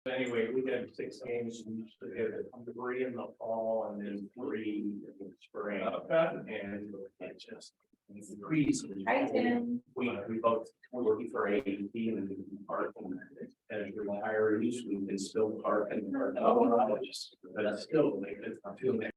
Anyway, we did 6 games, we used to get 3 in the fall and then 3 in the spring. And it just increased. Hi, Tim. We both were looking for AEP and we park and we retirees, we can still park and park. But still, like, it's not feeling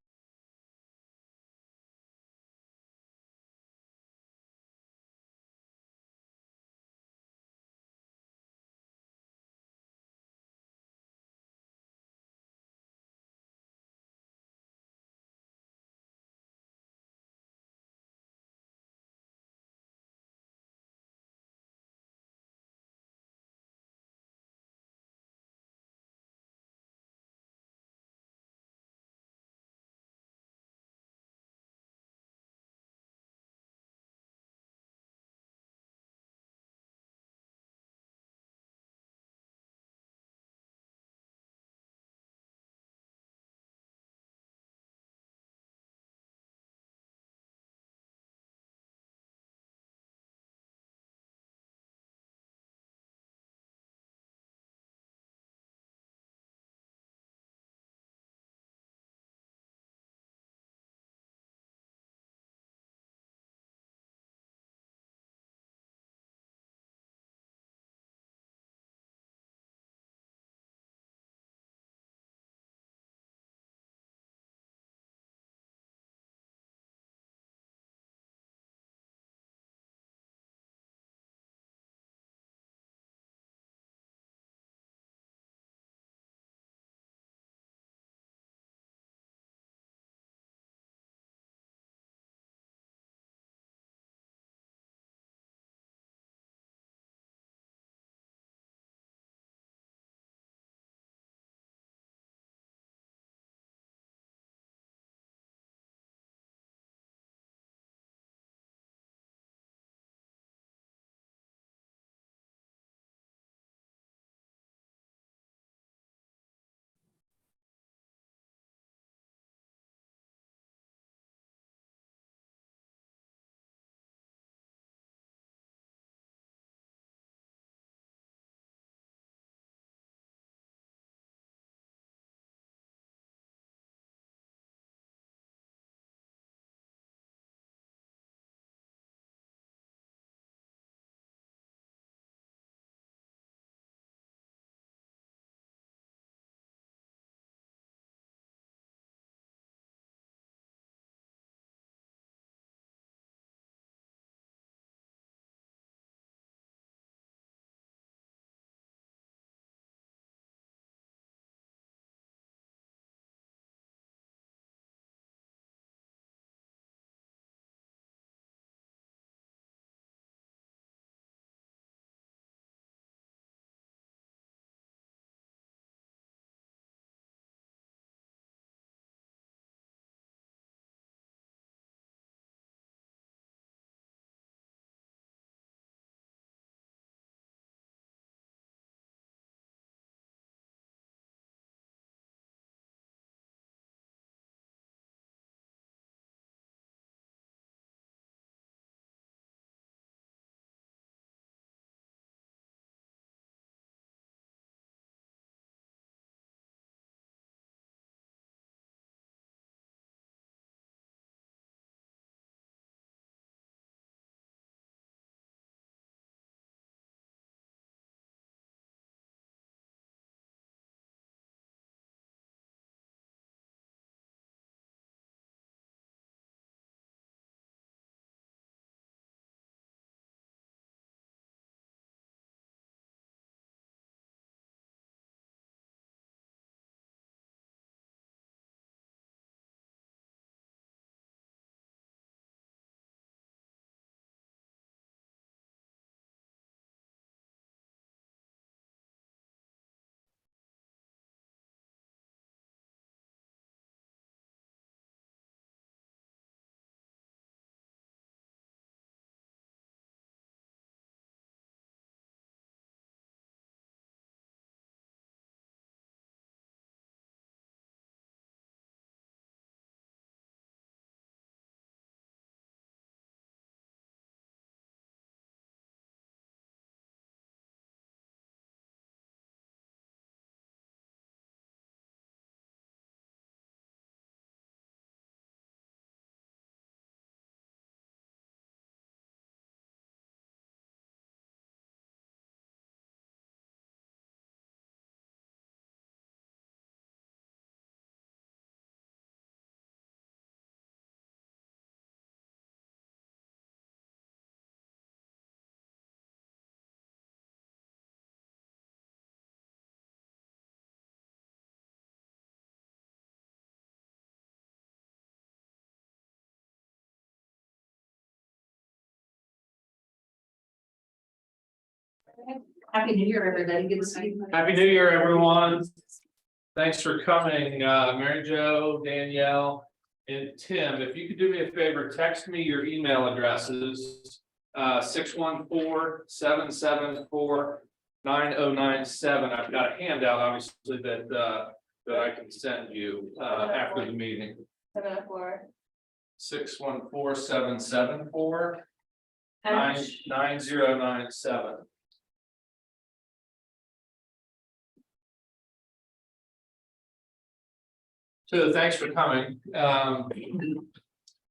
Happy New Year, everybody. Good to see you. Happy New Year, everyone. Thanks for coming, Mary Jo, Danielle, and Tim. If you could do me a favor, text me your email addresses. 614-774-9097. I've got a handout, obviously, that I can send you after the meeting. 614-774-9097. So thanks for coming.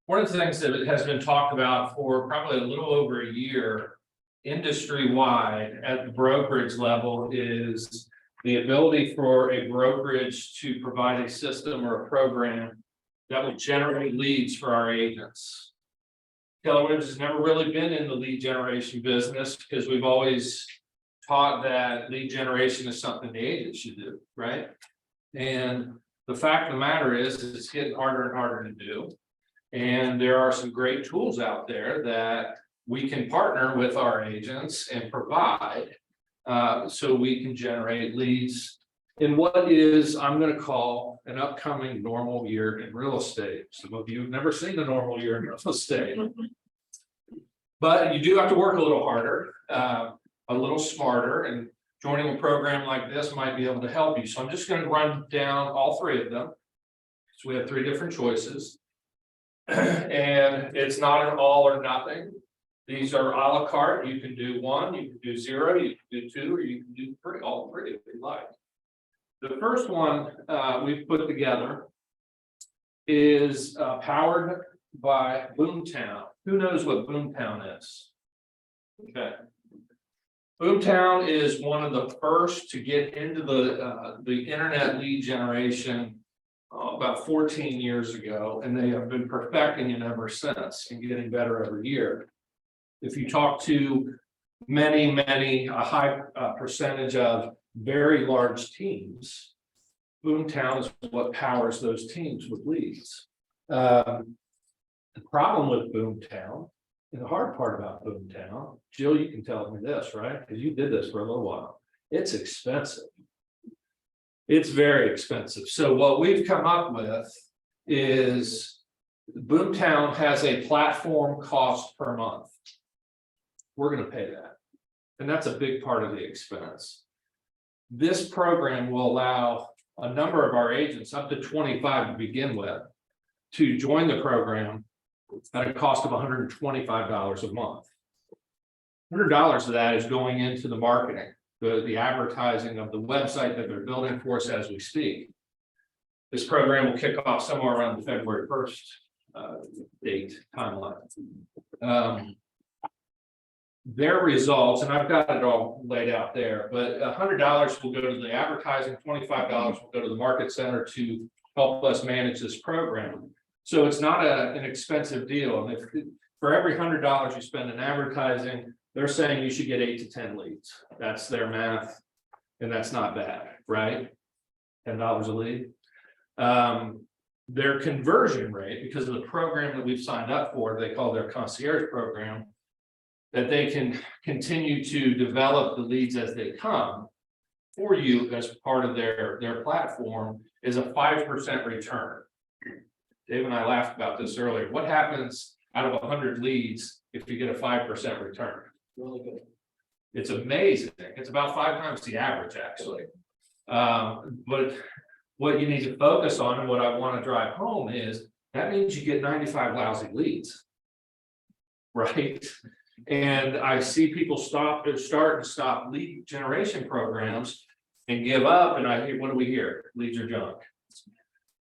One of the things that has been talked about for probably a little over a year, industry-wide at the brokerage level, is the ability for a brokerage to provide a system or a program that will generate leads for our agents. Keller Williams has never really been in the lead generation business because we've always taught that lead generation is something the agent should do, right? And the fact of the matter is, it's getting harder and harder to do. And there are some great tools out there that we can partner with our agents and provide so we can generate leads in what is, I'm going to call, an upcoming normal year in real estate. Some of you have never seen a normal year in real estate. But you do have to work a little harder, a little smarter, and joining a program like this might be able to help you. So I'm just going to run down all three of them. So we have three different choices. And it's not an all or nothing. These are a la carte. You can do one, you can do 0, you can do 2, or you can do 3, all three if you like. The first one we've put together is powered by Boomtown. Who knows what Boomtown is? Okay. Boomtown is one of the first to get into the internet lead generation about 14 years ago, and they have been perfecting it ever since and getting better every year. If you talk to a high percentage of very large teams, Boomtown is what powers those teams with leads. The problem with Boomtown, and the hard part about Boomtown, Jill, you can tell me this, right? Because you did this for a little while. It's expensive. It's very expensive. So what we've come up with is Boomtown has a platform cost per month. We're going to pay that. And that's a big part of the expense. This program will allow a number of our agents, up to 25 to begin with, to join the program at a cost of $125 a month. $100 of that is going into the marketing, the advertising of the website that they're building for us as we speak. This program will kick off somewhere around the February 1st date timeline. Their results, and I've got it all laid out there, but $100 will go to the advertising, $25 will go to the market center to help us manage this program. So it's not an expensive deal. And if for every $100 you spend in advertising, they're saying you should get 8 to 10 leads. That's their math, and that's not bad, right? $10 a lead. Their conversion rate, because of the program that we've signed up for, they call their concierge program, that they can continue to develop the leads as they come for you as part of their platform, is a 5% return. Dave and I laughed about this earlier. What happens out of 100 leads if you get a 5% return? Really good. It's amazing. It's about 5 times the average, actually. But what you need to focus on, and what I want to drive home, is that means you get 95 lousy leads, right? And I see people start and stop lead generation programs and give up. And I hear, what do we hear? Leads are junk.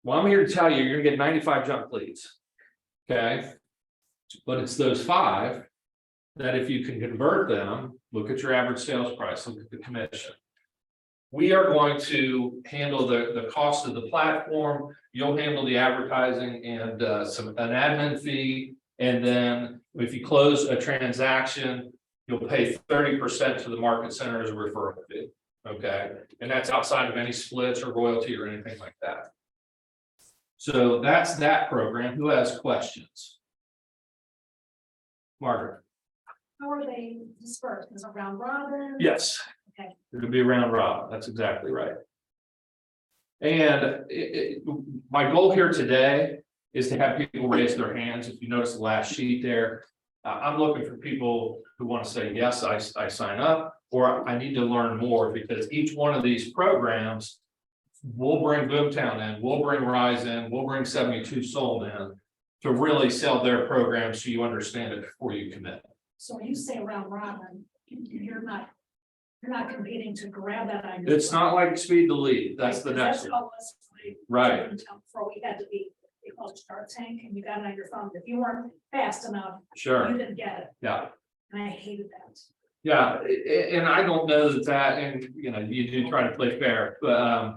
Well, I'm here to tell you, you're gonna get 95 junk leads. Okay. But it's those 5 that if you can convert them, look at your average sales price, look at the commission. We are going to handle the cost of the platform. You'll handle the advertising and an admin fee. And then if you close a transaction, you'll pay 30% to the market center as a referral fee. Okay. And that's outside of any splits or royalty or anything like that. So that's that program. Who has questions? Margaret. How are they dispersed? Is it round robin? Yes. Okay. It'll be round robin, that's exactly right. And my goal here today is to have people raise their hands. If you notice the last sheet there, I'm looking for people who want to say, yes, I sign up, or I need to learn more, because each one of these programs, we'll bring Boomtown in, we'll bring Rise in, we'll bring 72 Sold in to really sell their program so you understand it before you commit. So when you say round robin, you're not competing to grab that idea. It's not like speed the lead, that's the next one. That's how it was Right. before we had to be, they called it Shark Tank, and you got it on your phone. If you weren't fast enough, Sure, you didn't get it. yeah. And I hated that. Yeah, and I don't know that, and you know, you do try to play fair, but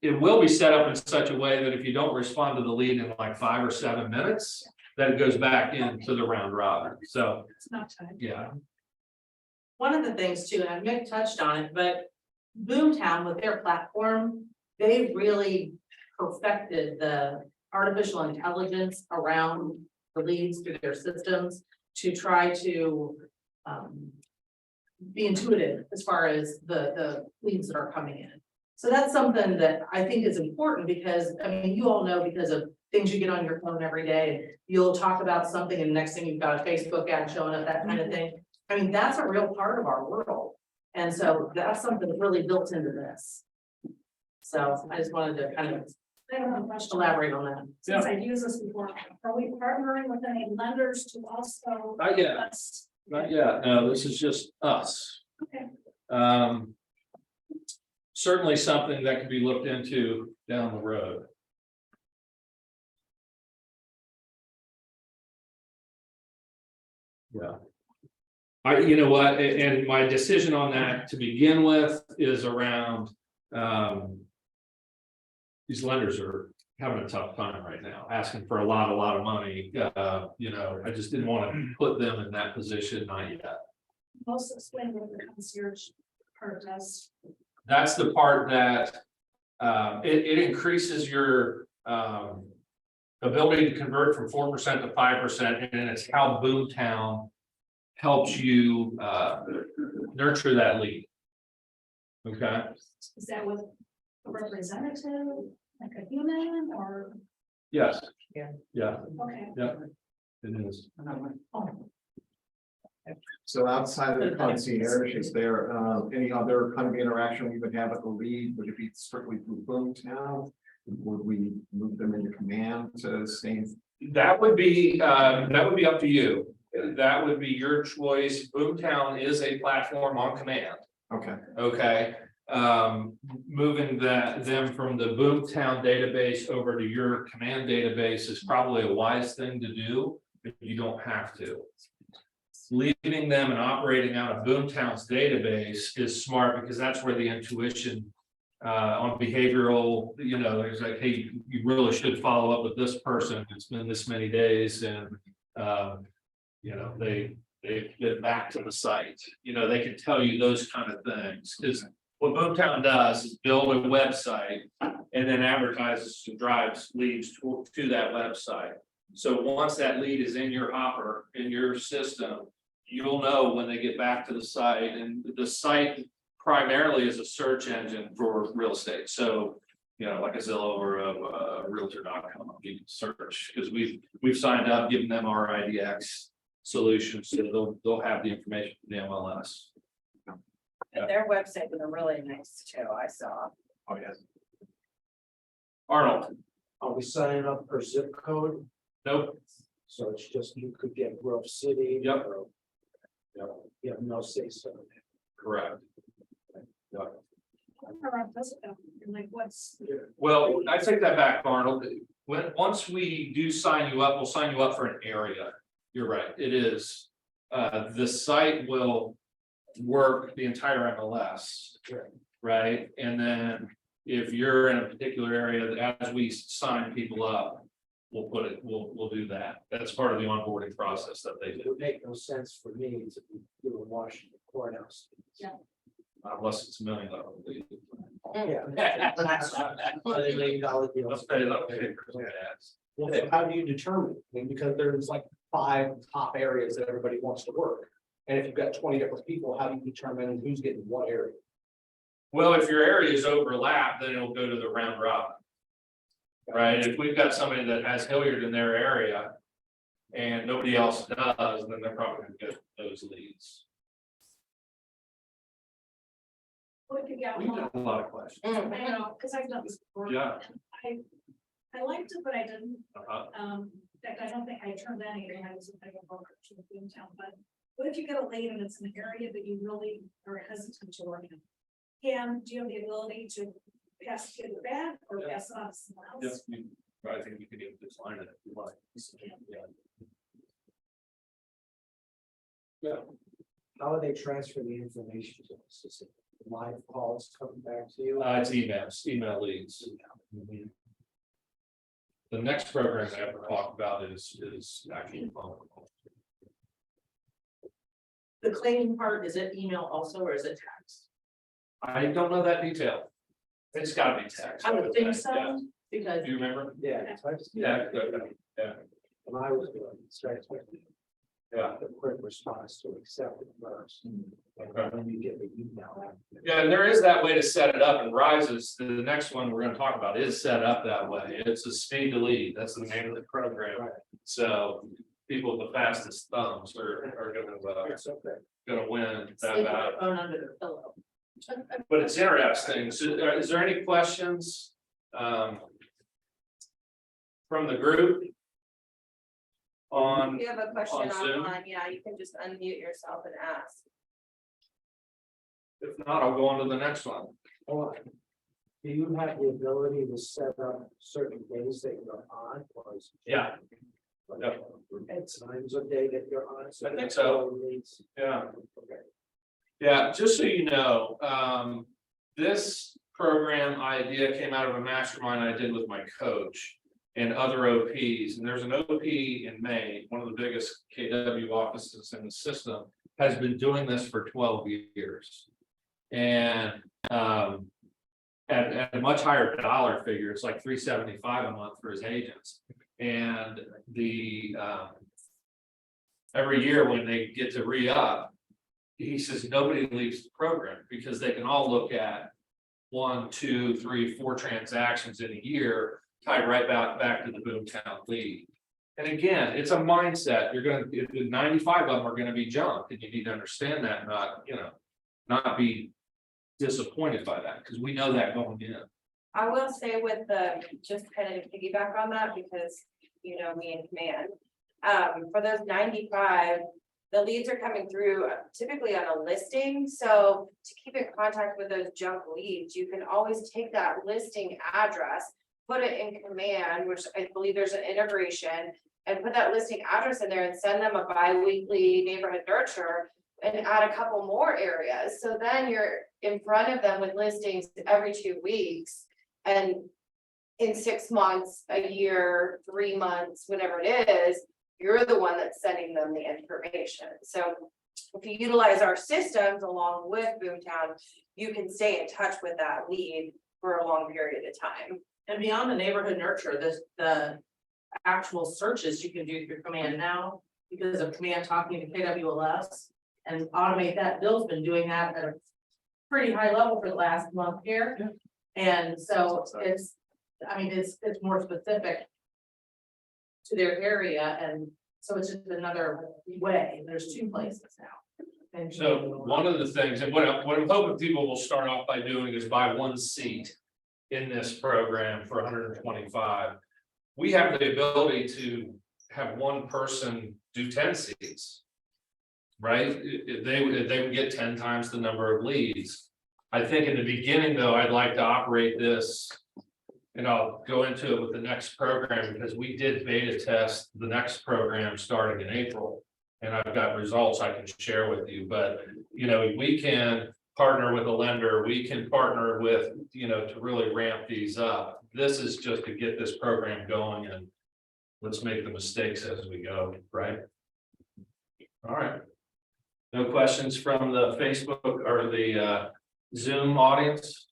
it will be set up in such a way that if you don't respond to the lead in like 5 or 7 minutes, then it goes back into the round robin. So, It's not time. yeah, One of the things too, and Mick touched on it, but Boomtown with their platform, they really perfected the artificial intelligence around the leads through their systems to try to be intuitive as far as the leads that are coming in. So that's something that I think is important, because I mean, you all know, because of things you get on your phone every day, you'll talk about something and next thing you've got a Facebook ad showing up, that kind of thing. I mean, that's a real part of our world. And so that's something that's really built into this. So I just wanted to kind of I don't have a question. elaborate on that. Since I've used this before, are we partnering with any lenders to also? Not yet. us? not yet, no, this is just us. Okay. Certainly something that can be looked into down the road. Yeah. You know what, and my decision on that to begin with is around, these lenders are having a tough time right now, asking for a lot of money. You know, I just didn't want to put them in that position, not yet. Also explain what the concierge part does. That's the part that, it increases your, ability to convert from 4% to 5%, and it's how Boomtown helps you, nurture that lead. Okay, Is that with a representative, like a human, or, yes. Yeah. Yeah, okay. yeah, it is. Oh, So outside of the concierge, is there any other kind of interaction we would have with the lead? Would it be strictly through Boomtown? Would we move them into command to stay? That would be up to you. That would be your choice. Boomtown is a platform on command. Okay, Okay, moving them from the Boomtown database over to your command database is probably a wise thing to do, but you don't have to. Leaving them and operating out of Boomtown's database is smart, because that's where the intuition on behavioral, you know, there's like, hey, you really should follow up with this person. It's been this many days, and you know, they get back to the site. You know, they can tell you those kind of things, because what Boomtown does is build a website and then advertises and drives leads to that website. So once that lead is in your hopper, in your system, you'll know when they get back to the site, and the site primarily is a search engine for real estate. So, you know, like a Zillow or a Realtor.com, you can search, because we've signed up, given them our IDX solution, so they'll have the information from the MLS. And their website was really nice too, I saw. oh, yes. Arnold, Are we signing up for zip code? nope, So it's just you could get Grove City. Yep. or, you have no say so. correct. does it go? And like, what's, Well, I take that back, Arnold. Once we do sign you up, we'll sign you up for an area. You're right, it is. The site will work the entire MLS. Right, and then if you're in a particular area, as we sign people up, we'll do that. That's part of the onboarding process that they It do, would make no sense for me to be doing Washington courthouse. unless it's $1 million. Yeah. $1 million deals. Let's pay it up. Okay. Well, then how do you determine? I mean, because there's like 5 top areas that everybody wants to work. And if you've got 20 different people, how do you determine who's getting what area? Well, if your areas overlap, then it'll go to the round robin. Right, if we've got somebody that has Hilliard in their area. And nobody else does, then they're probably gonna get those leads. What if you got We one, got a lot of questions. you know, because I've done this before. Yeah. and I liked it, but I didn't. Uh-huh. In fact, I don't think I turned any, when I was in a broker to the town, but what if you get a lead and it's an area that you really are hesitant to work in? Do you have the ability to pass it back or Yeah. pass it on to someone Yes, else? I think you could even design it if you like. Yeah. How do they transfer the information to us? Is it live calls coming back to you? It's email leads. The next program I have to talk about is actually phone calls. The claiming part, is it email also, or is it text? I don't know that detail. It's gotta be text. I would think Yeah. so, because Do you remember? Yeah. Yeah, good, yeah, When I was doing it, so I expected yeah. the quick response to accept it first. Okay. And then you get the email. Yeah, and there is that way to set it up, and Rises, the next one we're gonna talk about is set up that way. It's a speed to lead, that's the name of the program. Right. So people with the fastest thumbs are It's okay. gonna win Sleep that with battle. their phone under their pillow. But it's interesting. So is there any questions? From the group? On, If you have a question on Zoom? online, yeah, you can just unmute yourself and ask. if not, I'll go on to the next one. Hold on. Do you have the ability to set up certain days that you're on? Or is it- Yeah. Yeah. And times of day that you're on? I think so. It's- Yeah. Okay. Yeah, just so you know, this program idea came out of a mastermind I did with my coach. And other OPs, and there's an OP in Maine, one of the biggest KW offices in the system, has been doing this for 12 years. And at a much higher dollar figure, it's like $375 a month for his agents. And the every year when they get to re-up, he says nobody leaves the program because they can all look at 1, 2, 3, 4 transactions in a year. Tied right back to the Boomtown lead. And again, it's a mindset. You're gonna, 95 of them are gonna be junk, and you need to understand that, not be disappointed by that, because we know that going in. I will say with the, just kind of to piggyback on that, because you know me in command. For those 95, the leads are coming through typically on a listing, so to keep in contact with those junk leads, you can always take that listing address. Put it in command, which I believe there's an integration, and put that listing address in there and send them a bi-weekly neighborhood nurture. And add a couple more areas, so then you're in front of them with listings every 2 weeks. And in 6 months, a year, 3 months, whatever it is, you're the one that's sending them the information. So if you utilize our systems along with Boomtown, you can stay in touch with that lead for a long period of time. And beyond the neighborhood nurture, the actual searches you can do through command now, because of command talking to KWLS. And automate that. Bill's been doing that at a pretty high level for the last month here. And so it's more specific to their area, and so it's just another way. There's 2 places now. And So one of the things, and what I'm hoping people will start off by doing is buy 1 seat in this program for 125. We have the ability to have 1 person do 10 seats. Right? They would get 10 times the number of leads. I think in the beginning, though, I'd like to operate this. And I'll go into it with the next program, because we did beta test the next program starting in April. And I've got results I can share with you, but we can partner with a lender, we can partner with, to really ramp these up. This is just to get this program going, and let's make the mistakes as we go, right? All right. No questions from the Facebook or the Zoom audience?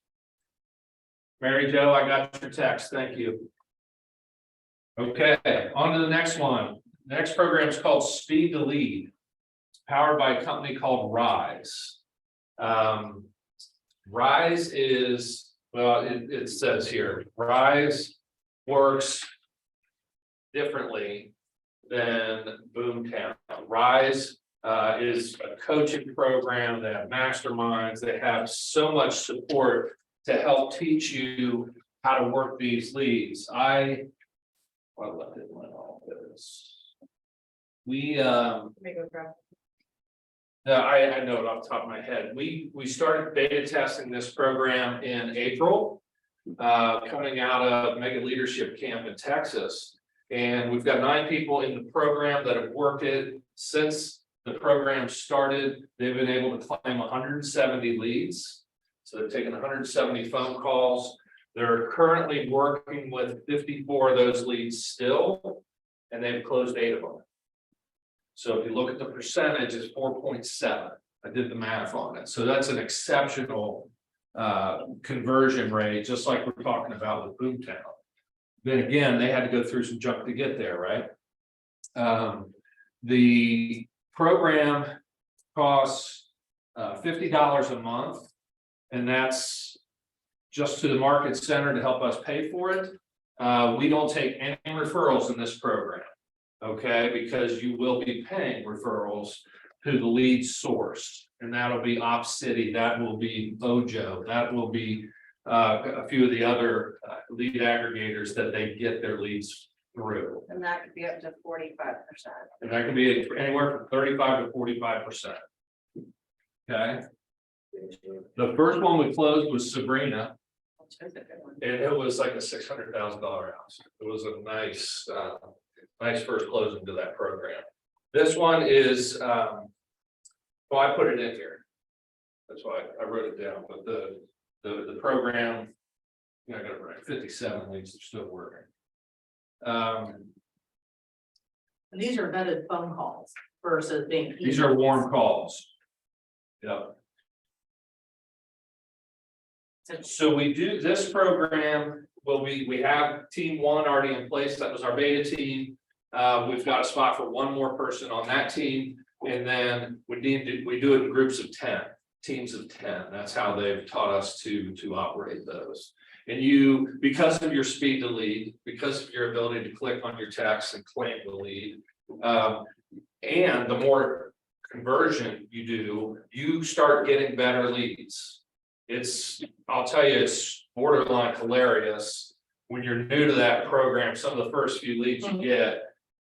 Mary Jo, I got your text, thank you. Okay, on to the next one. The next program is called Speed to Lead. powered by a company called Rise. Rise is, well, it says here, Rise works differently than Boomtown. Rise is a coaching program. They have masterminds. They have so much support to help teach you how to work these leads. What left it went all this. We I know it off the top of my head. We started beta testing this program in April. Coming out of Mega Leadership Camp in Texas. And we've got 9 people in the program that have worked it since the program started. They've been able to claim 170 leads. So they've taken 170 phone calls. They're currently working with 54 of those leads still, and they've closed 8 of them. So if you look at the percentage, it's 4.7. I did the math on it. So that's an exceptional conversion rate, just like we're talking about with Boomtown. Then again, they had to go through some junk to get there, right? The program costs $50 a month, and that's just to the market center to help us pay for it. We don't take any referrals in this program, okay? Because you will be paying referrals to the lead source, and that'll be OpCity, that will be Ojo, that will be a few of the other lead aggregators that they get their leads through. And that could be up to 45%. And that can be anywhere from 35 to 45%. Okay, the first one we closed was Sabrina, and it was like a $600,000 house. It was a nice first closing to that program. This one is, well, I put it in here. That's why I wrote it down, but the program, I got it right, 57 leads are still working. And these are vetted phone calls versus being. These are warm calls. Yep. So we do this program, we have team 1 already in place. That was our beta team. We've got a spot for 1 more person on that team, and then we do it in groups of 10, teams of 10. That's how they've taught us to operate those. And you, because of your speed to lead, because of your ability to click on your text and claim the lead, and the more conversion you do, you start getting better leads. I'll tell you, it's borderline hilarious when you're new to that program. Some of the first few leads you get,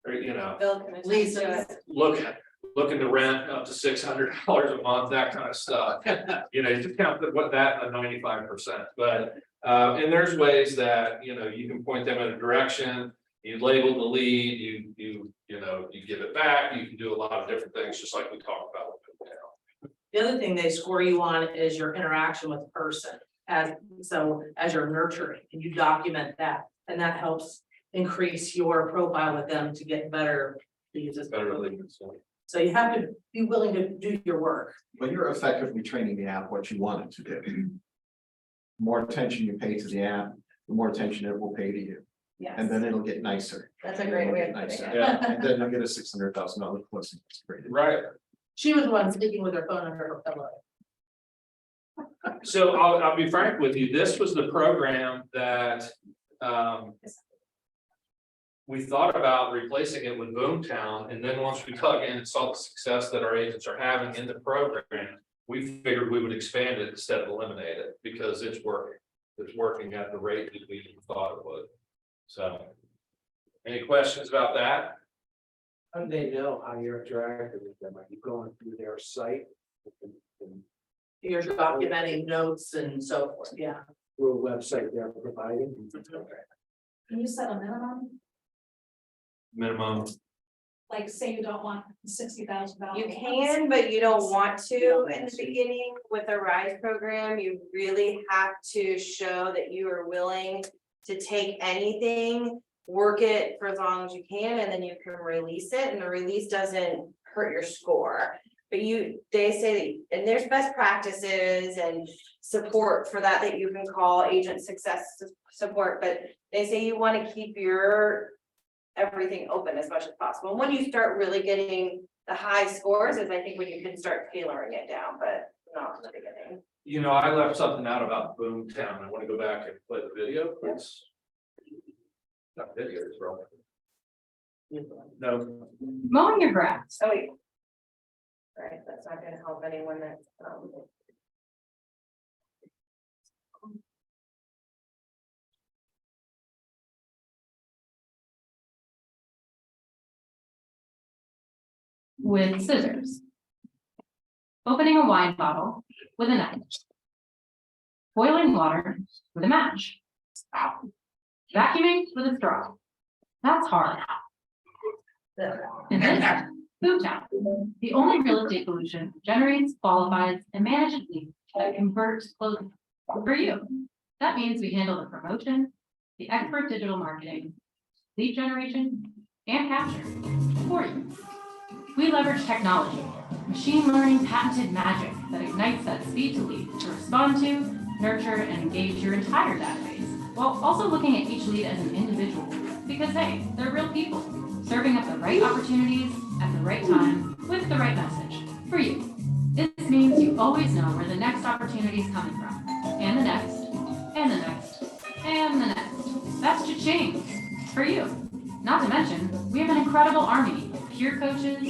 or, Bill can attest to Lisa. it. looking to rent up to $600 a month, that kind of stuff. You just count that at 95%. But and there's ways that you can point them in a direction. You label the lead, you give it back. You can do a lot of different things, just like we talked about with Boomtown. The other thing they score you on is your interaction with the person, as you're nurturing, and you document that, and that helps increase your profile with them to get better leads. Better leads. So you have to be willing to do your work. But you're effectively training the app what you want it to do. The more attention you pay to the app, the more attention it will pay to you, and then it'll get nicer. That's a great way of putting Nicer. it. Yeah. And then you'll get a $600,000 closing. It's great. Right. She was the one speaking with her phone under her pillow. So I'll be frank with you. This was the program that we thought about replacing it with Boomtown, and then once we dug in and saw the success that our agents are having in the program, we figured we would expand it instead of eliminate it, because it's working. It's working at the rate that we thought it would. So, any questions about that? How do they know how you're interacting with them? Are you going through their site? and You're documenting notes and so forth, yeah. Through a website they're providing? Can you set a minimum? Minimum. Like, say you don't want $60,000. You can, but you don't want to in the beginning with a RISE program. You really have to show that you are willing to take anything, work it for as long as you can, and then you can release it, and the release doesn't hurt your score. But they say that, and there's best practices and support for that you can call agent success support, but they say you want to keep your everything open as much as possible. When you start really getting the high scores is I think when you can start tailoring it down, but not in the beginning. You know, I left something out about Boomtown. I want to go back and play the video, please. Not video, it's wrong. No, Mowing your grass. Oh, wait. Right, that's not gonna help anyone that's, With scissors. Opening a wine bottle with a knife. Boiling water with a match. Vacuuming with a straw. That's hard. And then, Boomtown, the only real estate solution that generates, qualifies, and manages leads that converts closing for you. That means we handle the promotion, the expert digital marketing, lead generation, and capture for you. We leverage technology, machine learning patented magic that ignites that speed to lead to respond to, nurture, and engage your entire database, while also looking at each lead as an individual, because hey, they're real people, serving up the right opportunities at the right time with the right message for you. This means you always know where the next opportunity is coming from, and the next, and the next, and the next. That's cha-ching for you. Not to mention, we have an incredible army of peer coaches,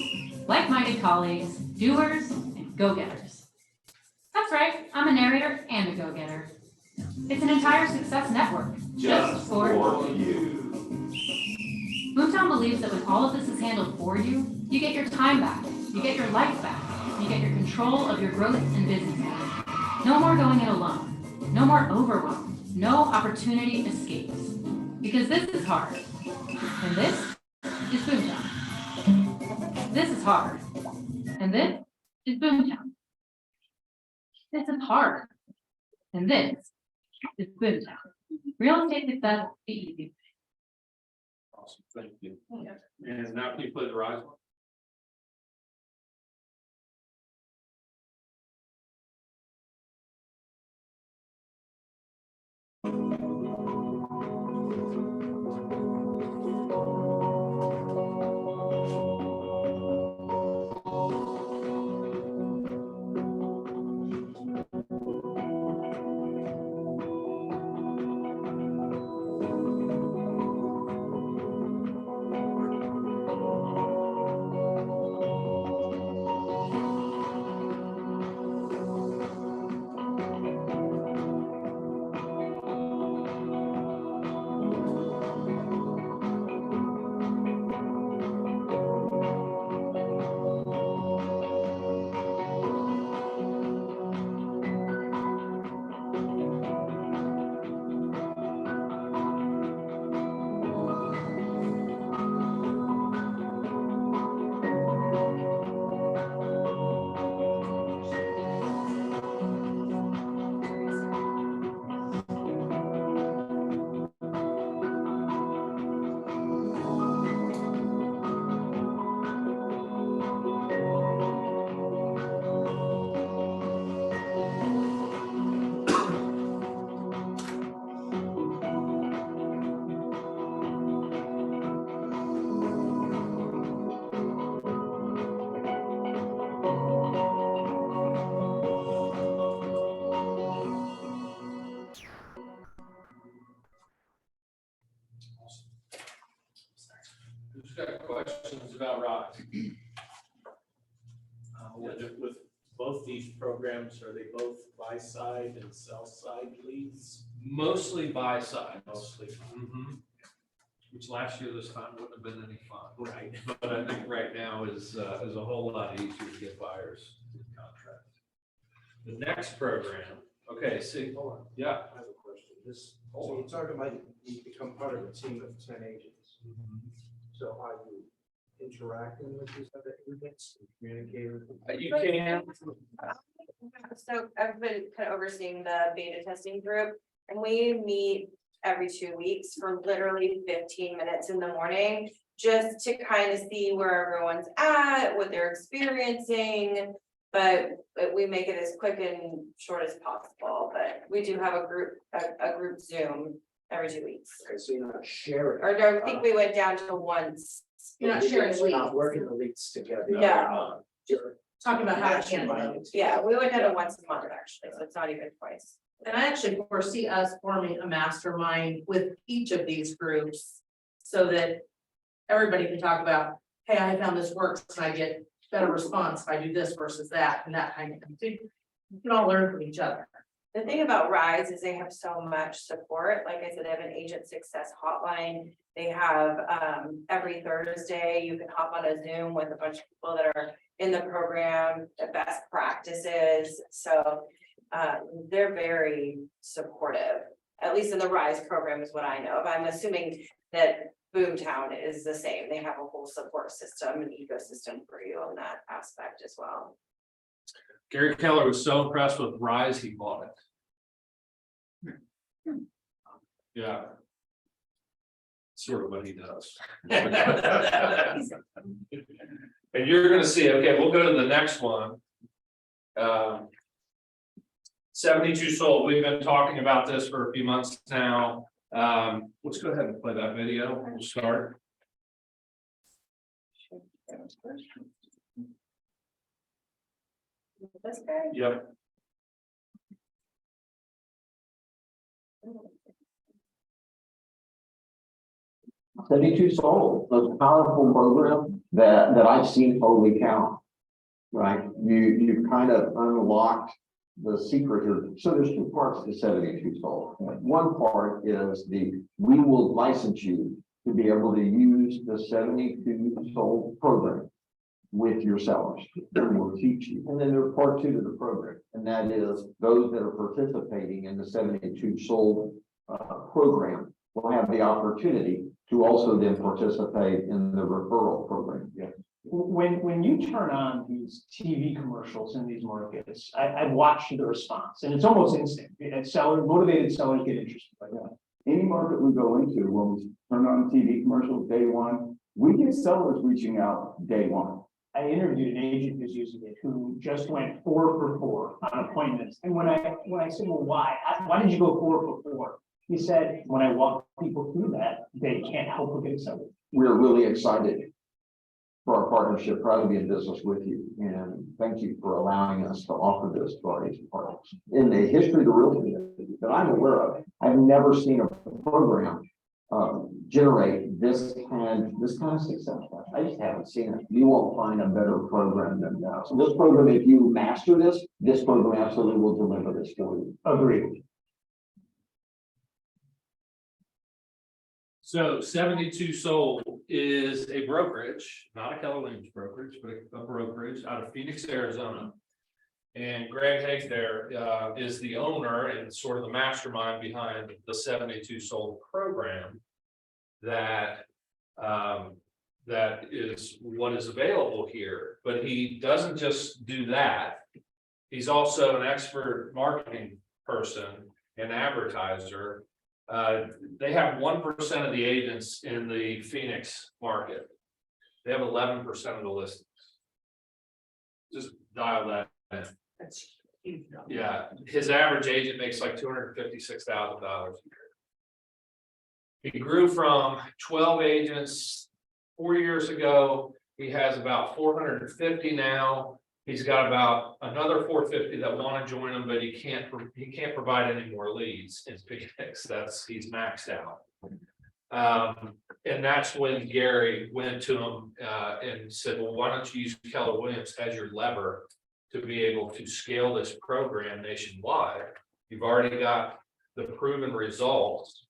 like-minded colleagues, doers, and go-getters. That's right, I'm a narrator and a go-getter. It's an entire success network just for you. Boomtown believes that when all of this is handled for you, you get your time back, you get your life back, you get your control of your growth and business. No more going it alone, no more overwhelm, no opportunity escapes. Because this is hard, and this is Boomtown. This is hard, and this is Boomtown. This is hard, and this is Boomtown. Real estate success the easy way. awesome, thank you. And now can you play the rise one? Who's got questions about Rise? With both these programs, are they both buy side and sell side leads? Mostly buy side. Mostly. Mhm. Which last year this time wouldn't have been any fun. Right. But I think right now is a whole lot easier to get buyers in contract. The next program, okay, see, Hold on, yeah. I have a question. So you're talking about you become part of a team of 10 agents. So are you interacting with these other agents and communicating with them? You can, So I've been kind of overseeing the beta testing group, and we meet every 2 weeks for literally 15 minutes in the morning. Just to kind of see where everyone's at, what they're experiencing, but we make it as quick and short as possible, but we do have a group Zoom every 2 weeks. Okay, so you're not sharing. Or no, I think we went down to once You're not sharing We're not leads. working the leads together. Yeah. Talking about how to handle it. Yeah, we would have it once a month, actually, so it's not even twice. And I actually foresee us forming a mastermind with each of these groups. So that everybody can talk about, hey, I found this works and I get better response if I do this versus that and that kind of thing. So you can all learn from each other. The thing about Rise is they have so much support. Like I said, they have an agent success hotline. They have every Thursday, you can hop on a Zoom with a bunch of people that are in the program, the best practices. So they're very supportive, at least in the Rise program is what I know of. I'm assuming that Boomtown is the same. They have a whole support system and ecosystem for you on that aspect as well. Gary Keller was so impressed with Rise, he bought it. Yeah. Sort of what he does. And you're gonna see, okay, we'll go to the next one. 72 sold, we've been talking about this for a few months now. Let's go ahead and play that video, we'll start. This guy? Yep. $72 sold, a powerful program that I've seen, holy cow. Right, you kind of unlocked the secret here. So there's two parts to 72 sold. One part is we will license you to be able to use the 72 sold program with your sellers. And we'll teach you. And then there's part two to the program, and that is those that are participating in the 72 sold program will have the opportunity to also then participate in the referral program. Yeah. When you turn on these TV commercials in these markets, I've watched the response and it's almost instant. And motivated sellers get interested by that. Any market we go into, when we turn on the TV commercials day one, we get sellers reaching out day one. I interviewed an agent who's using it who just went 4 for 4 on appointments. And when I said, well, why did you go 4 for 4? He said, when I walk people through that, they can't help but get excited. We're really excited for our partnership, proud to be in business with you, and thank you for allowing us to offer this to our agent partners. In the history of the real estate that I'm aware of, I've never seen a program generate this kind of success. I just haven't seen it. You won't find a better program than that. So this program, if you master this program absolutely will deliver this for you. Agreed. So 72 Sold is a brokerage, not a Keller Williams brokerage, but a brokerage out of Phoenix, Arizona. And Greg Haig there is the owner and sort of the mastermind behind the 72 Sold program that that is what is available here. But he doesn't just do that. He's also an expert marketing person and advertiser. They have 1% of the agents in the Phoenix market. They have 11% of the listings. Just dial that in. That's huge. Yeah, his average agent makes like $256,000 a year. He grew from 12 agents 4 years ago. He has about 450 now. He's got about another 450 that want to join him, but he can't provide any more leads in Phoenix. He's maxed out. And that's when Gary went to him and said, well, why don't you use Keller Williams as your lever to be able to scale this program nationwide? You've already got the proven results.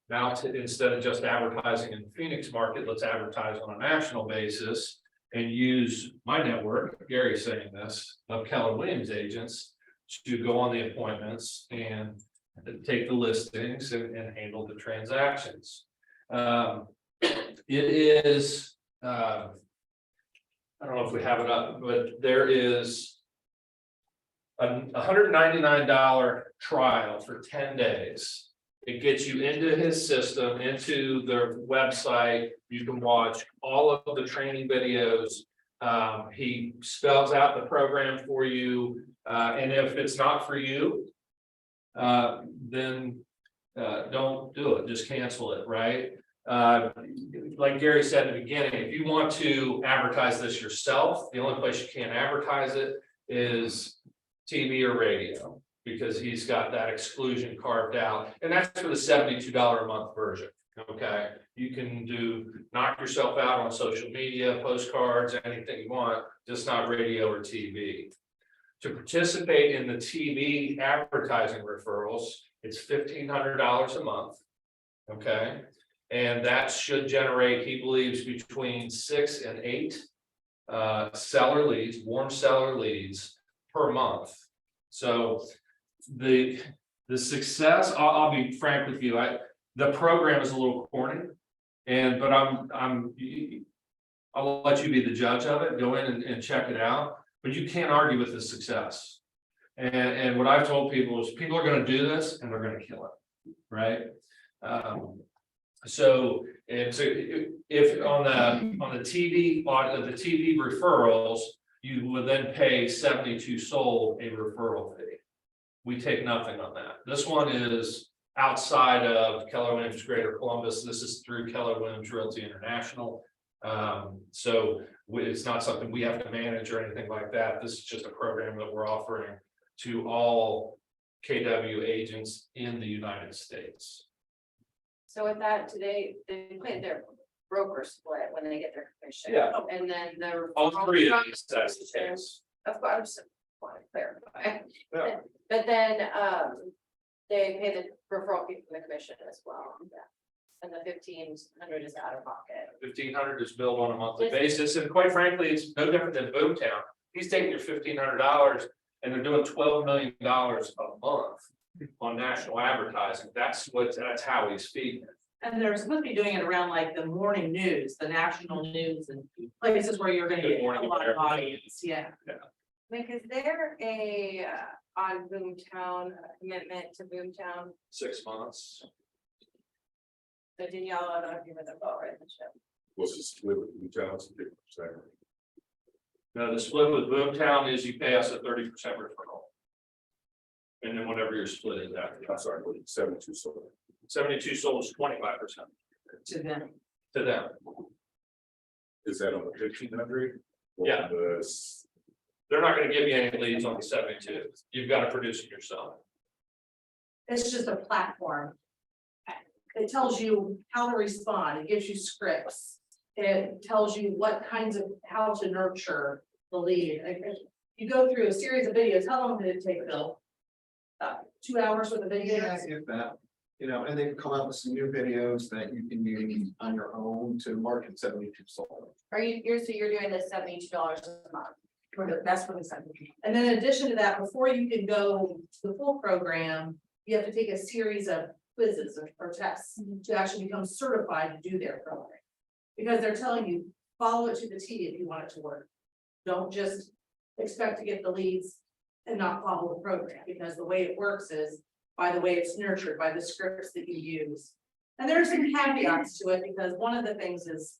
Now, instead of just advertising in the Phoenix market, let's advertise on a national basis and use my network, Gary's saying this, of Keller Williams agents to go on the appointments and take the listings and handle the transactions. It is, I don't know if we have it up, but there is a $199 trial for 10 days. It gets you into his system, into their website. You can watch all of the training videos. He spells out the program for you. And if it's not for you, then don't do it. Just cancel it, right? like Gary said in the beginning, if you want to advertise this yourself, the only place you can't advertise it is TV or radio, because he's got that exclusion carved out, and that's for the $72 a month version. Okay, you can knock yourself out on social media, postcards, anything you want, just not radio or TV. To participate in the TV advertising referrals, it's $1,500 a month. Okay, and that should generate, he believes, between 6 and 8 seller leads, warm seller leads per month. So the success, I'll be frank with you, the program is a little corny, but I'll let you be the judge of it. Go in and check it out, but you can't argue with the success. And what I've told people is people are going to do this and they're going to kill it, right? So if on the TV referrals, you would then pay 72 sold a referral fee. We take nothing on that. This one is outside of Keller Williams Greater Columbus. This is through Keller Williams Realty International. So it's not something we have to manage or anything like that. This is just a program that we're offering to all KW agents in the United States. So with that, today, they play their broker split when they get their commission. Yeah. And then the. All three of these, that's the case. Of course, I just want to clarify. Yeah. But then, they pay the referral fee from the commission as well. And the 1,500 is out of pocket. 1,500 is billed on a monthly basis, and quite frankly, it's no different than Boomtown. He's taking your $1,500 and they're doing $12 million a month on national advertising. That's how he's feeding it. And they're supposed to be doing it around like the morning news, the national news and places where you're gonna Good get a Morning lot of America. audience, yeah. Like, is there a, on Boomtown, a commitment to Boomtown? 6 months. So Danielle, I don't know if you heard the boat right in the ship. What's the split with the Johnson? Now, the split with Boomtown is you pay us a 30% referral. And then whatever your split is after. I'm sorry, 72 sold. 72 sold is 25% To them. to them. Is that on the 1,500? Yeah. They're not gonna give you any leads on the 72. You've got to produce it yourself. It's just a platform. It tells you how to respond, it gives you scripts. It tells you what kinds of, how to nurture the lead. You go through a series of videos, how long did it take, Bill? 2 hours with the Yeah, videos? if that, and they come out with some new videos that you can use on your own to market 72 sold. Are you're doing this $72 a month? That's what it's. And then in addition to that, before you can go to the full program, you have to take a series of quizzes or tests to actually become certified to do their program. Because they're telling you, follow it to the T if you want it to work. Don't just expect to get the leads and not follow the program, because the way it works is by the way it's nurtured, by the scripts that you use. And there's some caveats to it, because one of the things is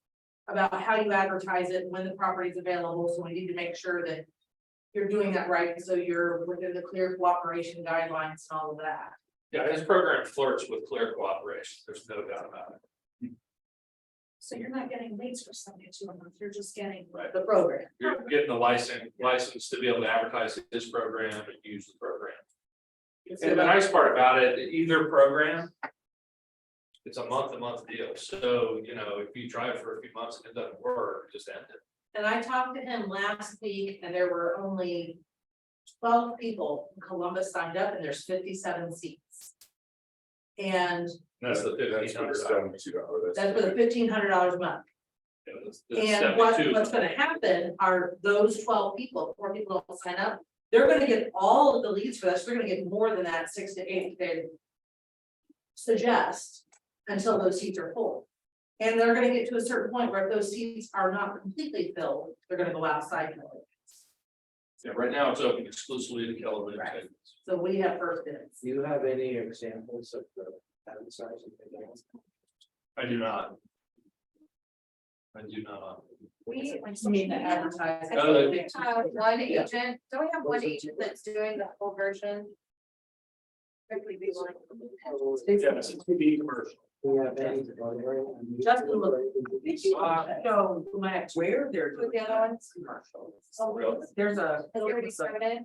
about how you advertise it, when the property is available, so we need to make sure that you're doing that right, so you're within the clear cooperation guidelines and all of that. Yeah, his program flirts with clear cooperation. There's no doubt about it. So you're not getting leads for 72 a month, you're just getting. Right. The program. You're getting the license to be able to advertise this program and use the program. And the nice part about it, either program, it's a month deal. So, if you try it for a few months and it doesn't work, just end it. And I talked to him last week and there were only 12 people in Columbus signed up and there's 57 seats. And That's the That's for the $1,500. $72. that's for the $1,500 a month. And what's gonna happen are those 12 people, 4 people don't sign up, they're gonna get all of the leads for this, they're gonna get more than that 6 to 8 they suggest until those seats are full. And they're gonna get to a certain point where if those seats are not completely filled, they're gonna go outside. Yeah, right now it's open exclusively to Keller Williams. Right. So we have first dibs. Do you have any examples of the advertising? I do not. I do not. We Mean to advertise. I think we have one agent, don't we have one agent that's doing the full version? Quickly be one. Yeah, it's a TV commercial. We have any. Justin, did you show my where they're With the other ones? commercials? Oh, really? There's a, It's already started.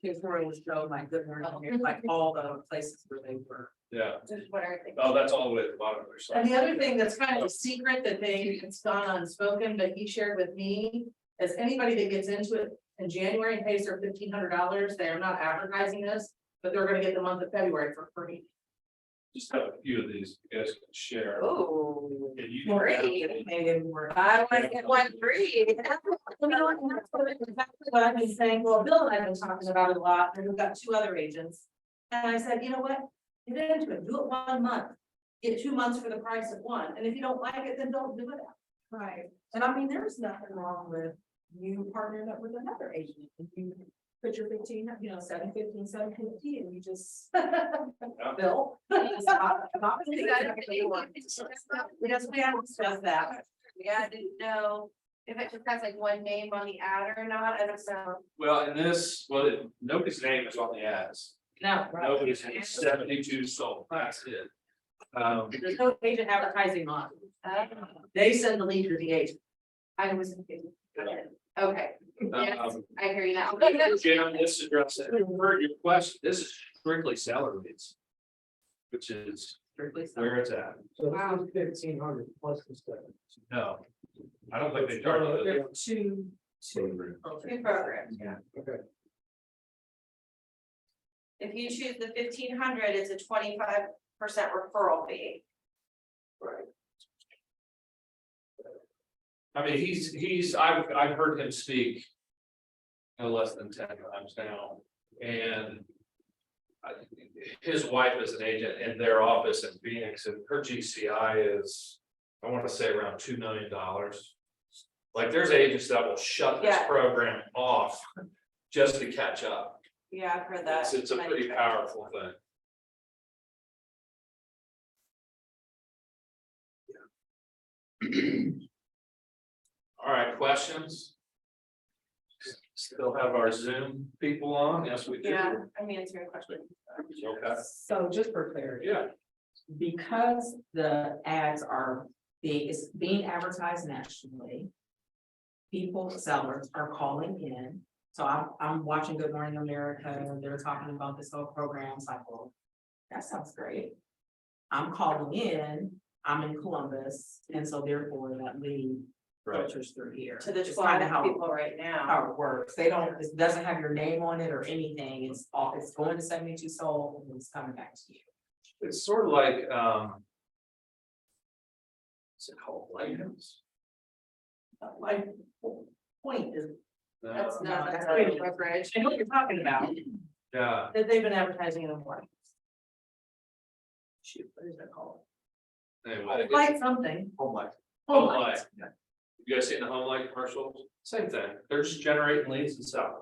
tutorial show my good morning, like all the places where they were. Yeah, Just what are they? oh, that's all the way at the bottom of their site. And the other thing that's kind of a secret that it's gone unspoken, but he shared with me, is anybody that gets into it in January and pays their $1,500, they are not advertising this, but they're gonna get the month of February for free. Just have a few of these you guys can share. Oh. And you can- Maybe more. I want to get one free. You know, and that's exactly what I've been saying, well, Bill and I have been talking about it a lot, and we've got 2 other agents. And I said, you know what, get into it, do it 1 month, get 2 months for the price of one, and if you don't like it, then don't do it. Right. And I mean, there's nothing wrong with you partnering up with another agent, if you put your 15, you know, 715, 750, and you just. Bill. Yes, we haven't discussed that. Yeah, I didn't know if it just has like one name on the ad or not, I don't know. Well, in this, nobody's name is on the ads. No, Nobody's name, 72 sold, that's it. there's no agent advertising on, Uh, they send the lead to the agent. I was. Okay, yes, Um, I hear you now. Jim, this addresses, heard your question, this is strictly seller leads. Which is Strictly so. where it's at. So this is 1,500 plus the stuff. No, I don't think they charge it. Two. Two programs. Yeah. Okay. If you choose the 1,500, it's a 25% referral fee. Right. I mean, I've heard him speak. No less than 10 times now, and. His wife is an agent in their office in Phoenix, and her GCI is, I want to say around $2 million. Like, there's agents that will shut this Yeah. program off just to catch up. Yeah, I've heard that. It's a pretty powerful thing. All right, questions? Still have our Zoom people on? Yes, we do. Yeah, I'm answering questions. Okay, So just for clarity. yeah, Because the ads are it's being advertised nationally. People, sellers are calling in, so I'm watching Good Morning America, and they're talking about this whole program, it's like, well, that sounds great. I'm calling in, I'm in Columbus, and so therefore that lead right. filters through here. To the It's kinda 12 how people right now. how it works, they don't, it doesn't have your name on it or anything, it's all, it's going to 72 sold, and it's coming back to you. It's sort of like, what's it called, Lighthouse? My point is, That's No, not, that's that's great. a brokerage. I know what you're talking about, Yeah, that they've been advertising in the morning. Shoot, what is that called? anyway. Like something. Home life. Home light. You guys seen the home light commercials? Same thing, they're just generating leads and selling.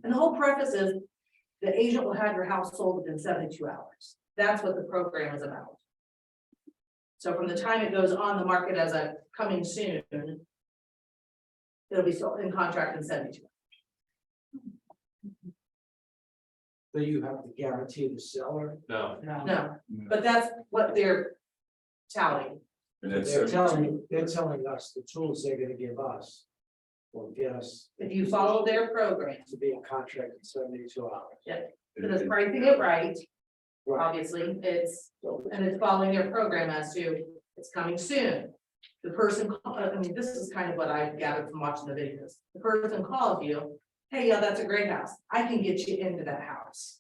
And the whole preface is, the agent will have your house sold within 72 hours. That's what the program is about. So from the time it goes on the market as a coming soon, it'll be sold in contract in 72. So you have to guarantee the seller. No, No, but that's what they're touting. And it's, They're telling us the tools they're gonna give us. Will get us If you follow their program, to be in contract in 72 hours. it is pricing it right. Right. Obviously, it's following their program as to, it's coming soon. The person, I mean, this is kind of what I gathered from watching the videos. The person calls you, hey, yeah, that's a great house. I can get you into that house.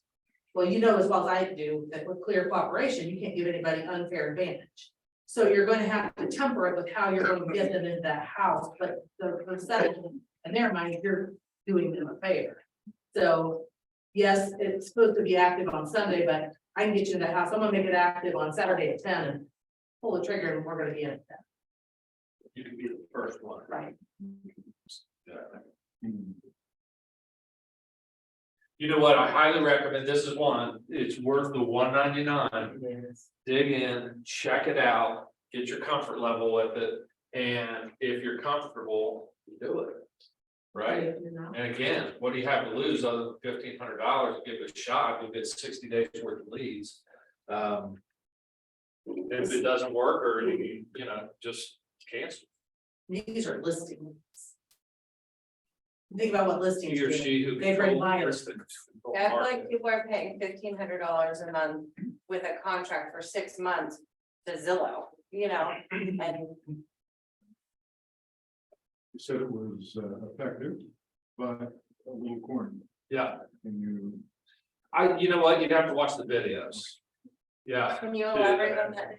Well, you know as well as I do that with clear cooperation, you can't give anybody unfair advantage. So you're going to have to temper it with how you're going to get them into that house, but the perception in their mind, you're doing them a favor. So, yes, it's supposed to be active on Sunday, but I can get you in the house. I'm gonna make it active on Saturday at 10 and pull the trigger and we're gonna be in it. you can be the first one. Right. You know what, I highly recommend, this is one, it's worth the $199. Dig in, check it out, get your comfort level with it, and if you're comfortable, do it. Right? And again, what do you have to lose other than $1,500? Give it a shot, you'll get 60 days worth of leads. If it doesn't work, or just cancel. These are listings. Think about what listings. He or do. she who. They bring controls buyers. the- Yeah, I feel like people are paying $1,500 a month with a contract for 6 months to Zillow, and You said it was effective, but a little corny. Yeah, And you, you know what, you'd have to watch the videos. Yeah. can you elaborate on that?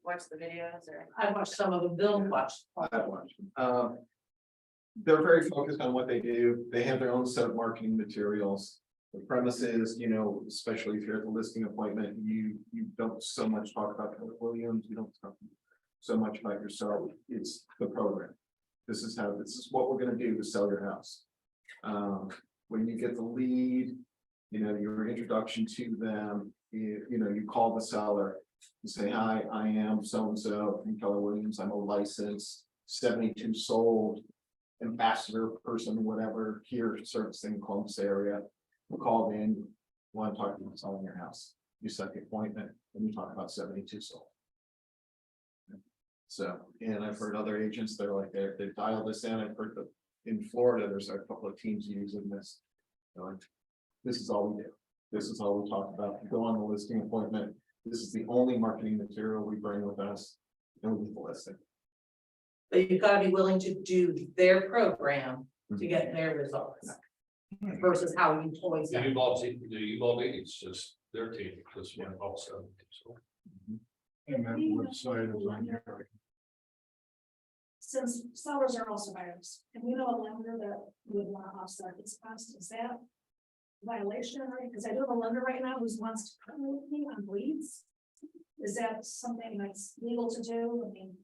Watch the videos or? I watched some of them, Bill watched. I've watched. They're very focused on what they do. They have their own set of marketing materials. The premise is, especially if you're at the listing appointment, you don't so much talk about Keller Williams, you don't talk so much about yourself. It's the program. This is what we're gonna do to sell your house. When you get the lead, your introduction to them, you call the seller. You say, hi, I am so-and-so from Keller Williams. I'm a licensed 72 sold ambassador person, whatever, here servicing Columbus area. Called in, want to talk about selling your house. You set the appointment and you talk about 72 sold. So, and I've heard other agents, they're like, they dial this in. I've heard that in Florida, there's a couple of teams using this. They're like, this is all we do. This is all we talk about. You go on the listing appointment. This is the only marketing material we bring with us. And we do the listing. But you've got to be willing to do their program to get their results. Versus how you toys The them. Uvalde, it's just their team, just one also. So. and that website is on here. Since sellers are also buyers, and we know a lender that would want to offset this cost, is that a violation, right? Because I do have a lender right now who wants to partner with me on leads. Is that something that's legal to do? I mean,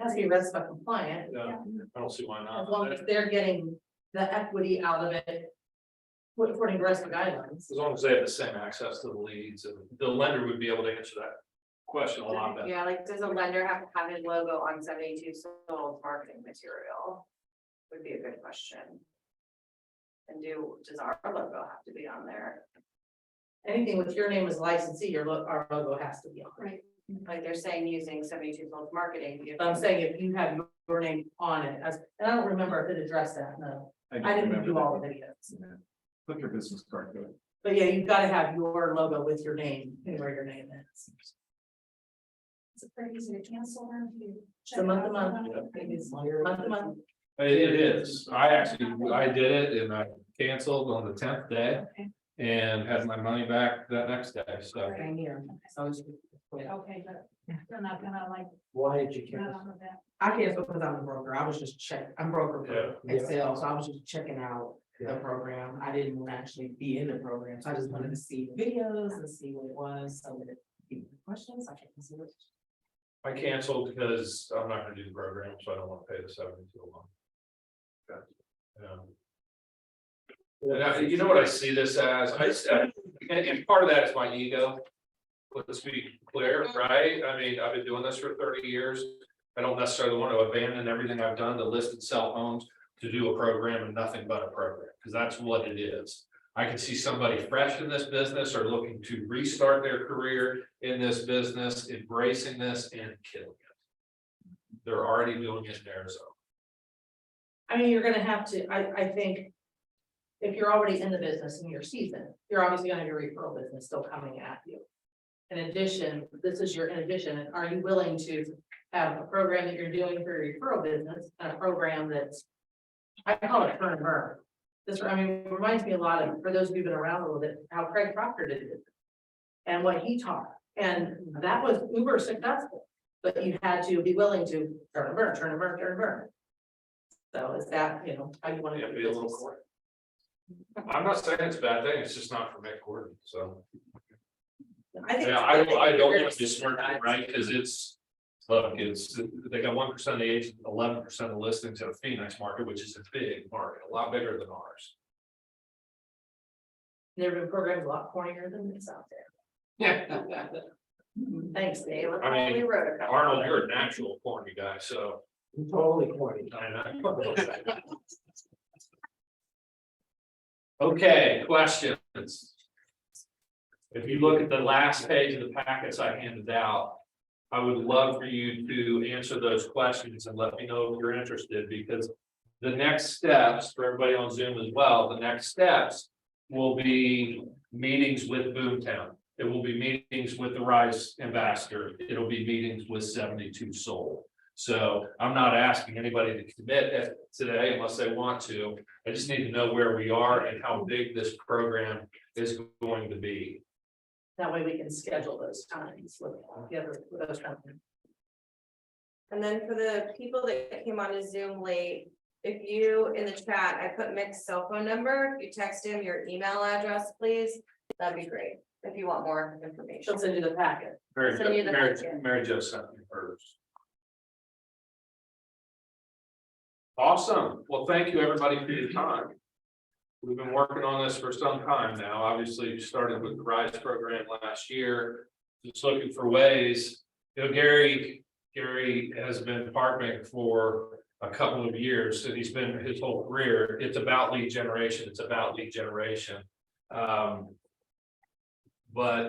Has to be RESPA compliant, Yeah, I don't see why as not. long as they're getting the equity out of it. According to RESPA guidelines. As long as they have the same access to the leads, and the lender would be able to answer that question a lot better. Yeah, like, does a lender have to have his logo on 72 sold marketing material? Would be a good question. And does our logo have to be on there? Anything with your name as licensee, our logo has to be on. right, Like they're saying using 72 sold marketing. But I'm saying if you have your name on it as, and I don't remember if it addressed that, no. I didn't do all the videos. Put your business card to it. But yeah, you've got to have your logo with your name, and where your name is. it's pretty easy to cancel them. If you It's a check it month out. to month. It's month to month. It is. I did it and I canceled on the 10th day Okay. and had my money back that next day, so. Same here. So it's- Okay, but they're not gonna like, Why did you not cancel? on the back. I can't because I'm a broker. I was just I'm broker for Yeah. Excel, so I was just checking out the Yeah. program. I didn't actually be in the program, so I just wanted to see the videos and see what it was. So that if people have questions, I can see what. I canceled because I'm not gonna do the program, so I don't wanna pay the 72 a month. And you know what I see this as, and part of that is my ego. Let's be clear, right? I mean, I've been doing this for 30 years. I don't necessarily want to abandon everything I've done to list and sell homes to do a program and nothing but a program, because that's what it is. I can see somebody fresh in this business or looking to restart their career in this business, embracing this and killing it. They're already doing it in Arizona. I mean, you're gonna have to, I think. If you're already in the business and you're seasoned, you're obviously gonna have your referral business still coming at you. In addition, this is your, in addition, and are you willing to have a program that you're doing for your referral business and a program that's. I call it turn and burn. This, I mean, it reminds me a lot of, for those who've been around a little bit, how Craig Proctor did it. And what he taught, and that was uber successful, but you had to be willing to turn and burn, turn and burn, turn and burn. So is that, how you want to Yeah, do be a little business? quick. I'm not saying it's a bad thing, it's just not for Mick Gordon, so. I think. Yeah, I don't want to discern it, right, because look, they got 1% of the agents, 11% of the listings in a Phoenix market, which is a big market, a lot bigger than ours. There have been programs a lot cornier than this out there. Yeah. Thanks, Dave. I mean, We wrote a couple. Arnold, you're a natural corny guy, so. Totally corny. Okay, questions? If you look at the last page of the packets I handed out, I would love for you to answer those questions and let me know if you're interested, because the next steps for everybody on Zoom as well, the next steps will be meetings with Boomtown. It will be meetings with the Rise Ambassador. It'll be meetings with 72 Soul. So I'm not asking anybody to commit today unless they want to. I just need to know where we are and how big this program is going to be. That way we can schedule those times with the other, with those companies. And then for the people that came on to Zoom late, if you, in the chat, I put Mick's cell phone number, if you text him your email address, please, that'd be great, if you want more information. She'll send you the packet. Mary Send you Jo, the Mary, packet. Mary Jo sent me hers. Awesome. Well, thank you, everybody, for your time. We've been working on this for some time now. Obviously, we started with the RISE program last year. Just looking for ways. You know, Gary has been partnering for a couple of years, and he's been his whole career. It's about lead generation. It's about lead generation. But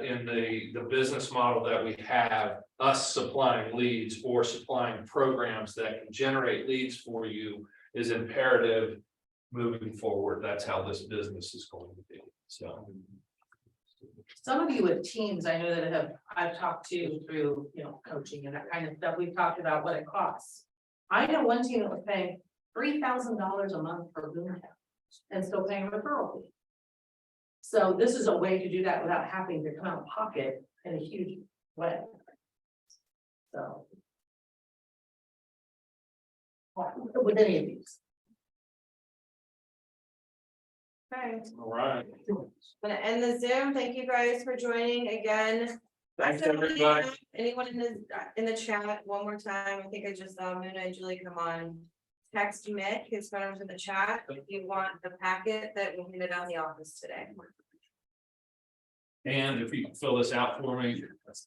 in the business model that we have, us supplying leads or supplying programs that can generate leads for you is imperative moving forward. That's how this business is going to be. So. Some of you with teams, I know that I've talked to through, coaching and that kind of stuff, we've talked about what it costs. I know one team that was paying $3,000 a month for Boomtown and still paying a referral fee. So this is a way to do that without having to come out of pocket in a huge way. So. With any of these. Okay, All right. I'm gonna end the Zoom. Thank you guys for joining again. Thanks, Somebody, everybody. anyone in the chat, one more time, I think I just saw Muna and Julie come on. Text Mick, his phone was in the chat, if you want the packet that we handed out in the office today. And if you can fill this out for me, if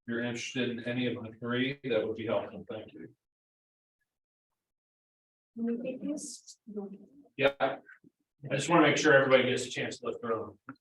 you're interested in any of the three, that would be helpful. Thank you. Yeah. I just want to make sure everybody gets a chance to look through them.